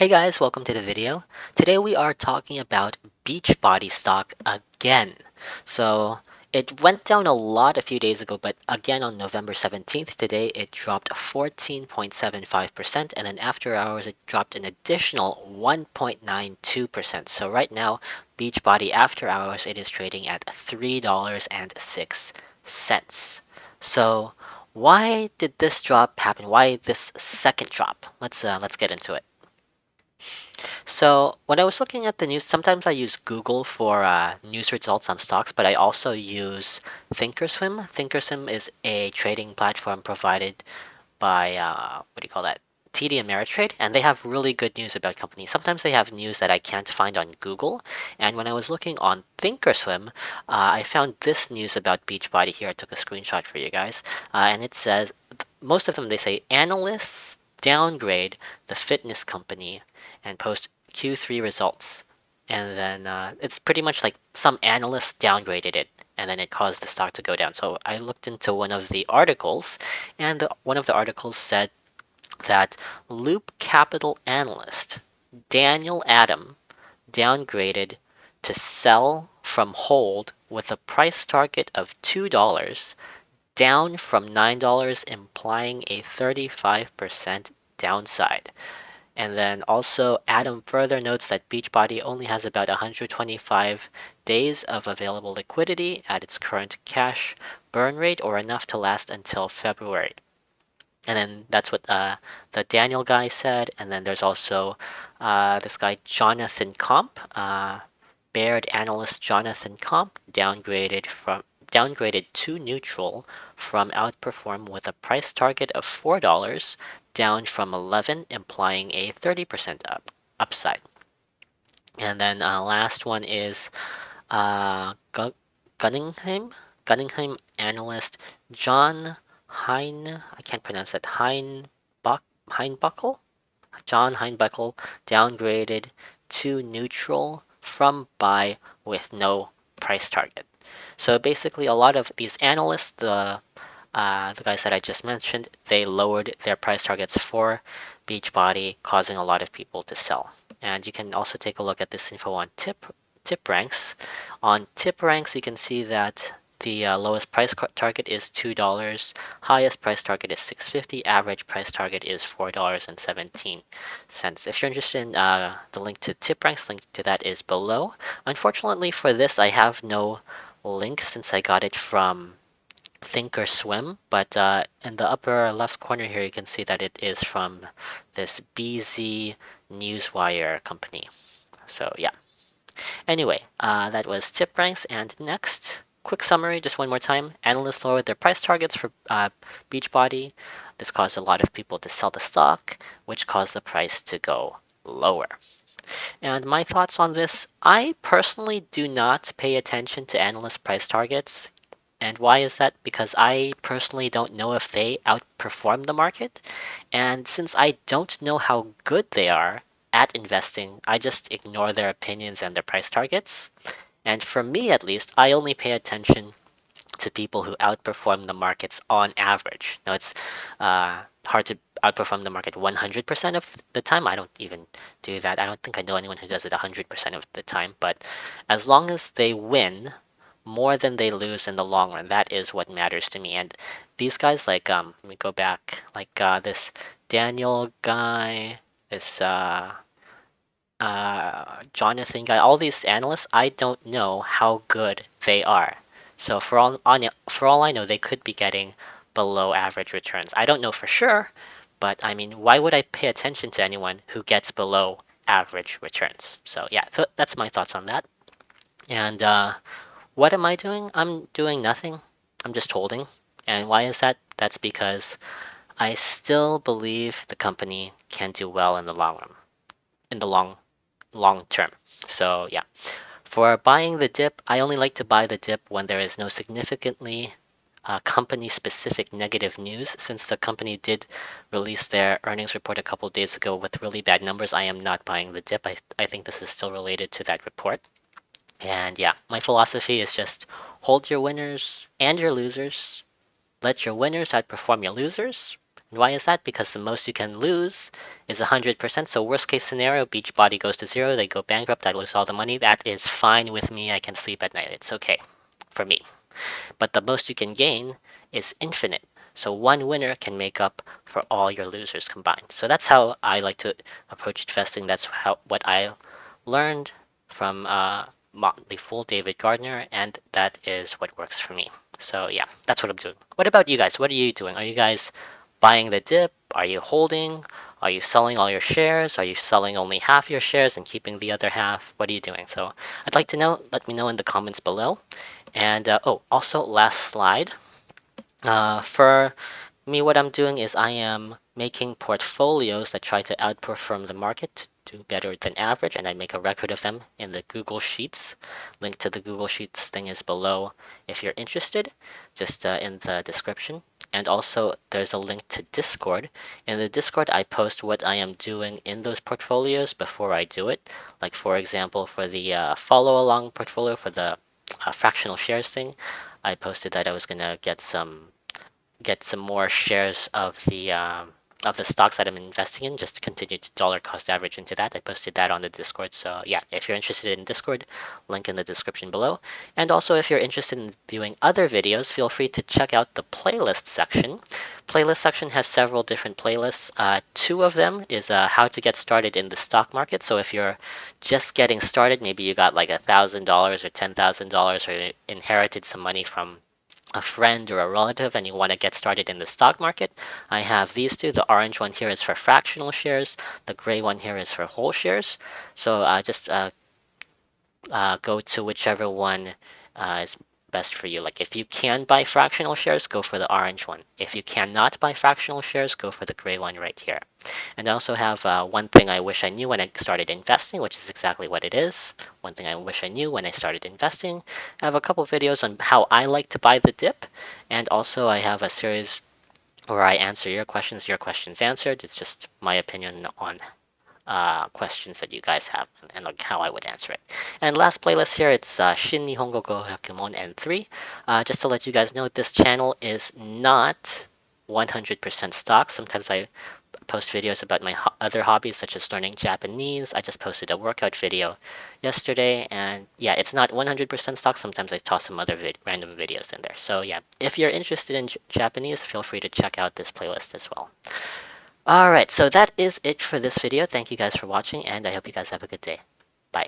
Hey guys, welcome to the video. Today we are talking about Beachbody stock again. So it went down a lot a few days ago, but again on November 17th, today it dropped 14.75%, and then after hours it dropped an additional 1.92%. So right now, Beachbody after hours it is trading at $3.06. So why did this drop happen? Why this second drop? Let's get into it. So when I was looking at the news, sometimes I use Google for news results on stocks, but I also use Thinkorswim. Thinkorswim is a trading platform provided by what do you call that? TD Ameritrade, and they have really good news about companies. Sometimes they have news that I can't find on Google. And when I was looking on Thinkorswim, I found this news about Beachbody here. I took a screenshot for you guys, and it says most of them they say analysts downgrade the fitness company and post Q3 results. And then it's pretty much like some analysts downgraded it, and then it caused the stock to go down. So I looked into one of the articles, and one of the articles said that Loop Capital analyst Daniel Adam downgraded to sell from hold with a price target of $2, down from $9, implying a 35% downside. And then also, Adam further notes that Beachbody only has about 125 days of available liquidity at its current cash burn rate, or enough to last until February. And then that's what the Daniel guy said. And then there's also this guy, Jonathan Comp, Baird analyst Jonathan Comp, downgraded to neutral from outperform with a price target of $4, down from 11, implying a 30% upside. And then last one is Gunningham analyst John I can't pronounce that, Heinbuckle? John Heinbuckle downgraded to neutral from buy with no price target. So basically, a lot of these analysts, the guys that I just mentioned, they lowered their price targets for Beachbody, causing a lot of people to sell. And you can also take a look at this info on tip ranks. On tip ranks, you can see that the lowest price target is $2, highest price target is $6.50, average price target is $4.17. If you're interested in the link to tip ranks, link to that is below. Unfortunately for this, I have no link since I got it from Thinkorswim, but in the upper left corner here, you can see that it is from this BZ Newswire company. So yeah. Anyway, that was tip ranks, and next, quick summary, just one more time. Analysts lowered their price targets for Beachbody. This caused a lot of people to sell the stock, which caused the price to go lower. And my thoughts on this, I personally do not pay attention to analyst price targets. And why is that? Because I personally don't know if they outperform the market. And since I don't know how good they are at investing, I just ignore their opinions and their price targets. And for me, at least, I only pay attention to people who outperform the markets on average. Now, it's hard to outperform the market 100% of the time. I don't even do that. I don't think I know anyone who does it 100% of the time. But as long as they win more than they lose in the long run, that is what matters to me. And these guys, like, let me go back, like this Daniel guy, this Jonathan guy, all these analysts, I don't know how good they are. So for all I know, they could be getting below average returns. I don't know for sure, but I mean, why would I pay attention to anyone who gets below average returns? So yeah, that's my thoughts on that. And what am I doing? I'm doing nothing. I'm just holding. And why is that? That's because I still believe the company can do well in the long run, in the long term. So yeah, for buying the dip, I only like to buy the dip when there is no significantly company-specific negative news. Since the company did release their earnings report a couple days ago with really bad numbers, I am not buying the dip. I think this is still related to that report. And yeah, my philosophy is just hold your winners and your losers. Let your winners outperform your losers. Why is that? Because the most you can lose is 100%. So worst case scenario, Beachbody goes to zero, they go bankrupt, I lose all the money. That is fine with me. I can sleep at night. It's okay for me. But the most you can gain is infinite. So one winner can make up for all your losers combined. So that's how I like to approach investing. That's what I learned from Motley Fool, David Gardner, and that is what works for me. So yeah, that's what I'm doing. What about you guys? What are you doing? Are you guys buying the dip? Are you holding? Are you selling all your shares? Are you selling only half your shares and keeping the other half? What are you doing? So I'd like to know. Let me know in the comments below. And oh, also last slide. For me, what I'm doing is I am making portfolios that try to outperform the market, do better than average, and I make a record of them in the Google Sheets. Link to the Google Sheets thing is below if you're interested, just in the description. And also, there's a link to Discord. In the Discord, I post what I am doing in those portfolios before I do it. Like, for example, for the follow along portfolio for the fractional shares thing, I posted that I was gonna get some more shares of the stocks that I'm investing in, just to continue to dollar cost average into that. I posted that on the Discord. So yeah, if you're interested in Discord, link in the description below. And also, if you're interested in viewing other videos, feel free to check out the playlist section. Playlist section has several different playlists. Two of them is how to get started in the stock market. So if you're just getting started, maybe you got like $1,000 or $10,000 or inherited some money from a friend or a relative and you want to get started in the stock market, I have these two. The orange one here is for fractional shares. The gray one here is for whole shares. So just go to whichever one is best for you. Like if you can buy fractional shares, go for the orange one. If you cannot buy fractional shares, go for the gray one right here. And I also have one thing I wish I knew when I started investing, which is exactly what it is. One thing I wish I knew when I started investing. I have a couple videos on how I like to buy the dip, and also I have a series where I answer your questions answered. It's just my opinion on questions that you guys have and like how I would answer it. And last playlist here, it's Shin Nihongo go Hyakimon N3. Just to let you guys know, this channel is not 100% stock. Sometimes I post videos about my other hobbies such as learning Japanese. I just posted a workout video yesterday, and yeah, it's not 100% stock. Sometimes I toss some other random videos in there. So yeah, if you're interested in Japanese, feel free to check out this playlist as well. Alright, so that is it for this video. Thank you guys for watching, and I hope you guys have a good day. Bye.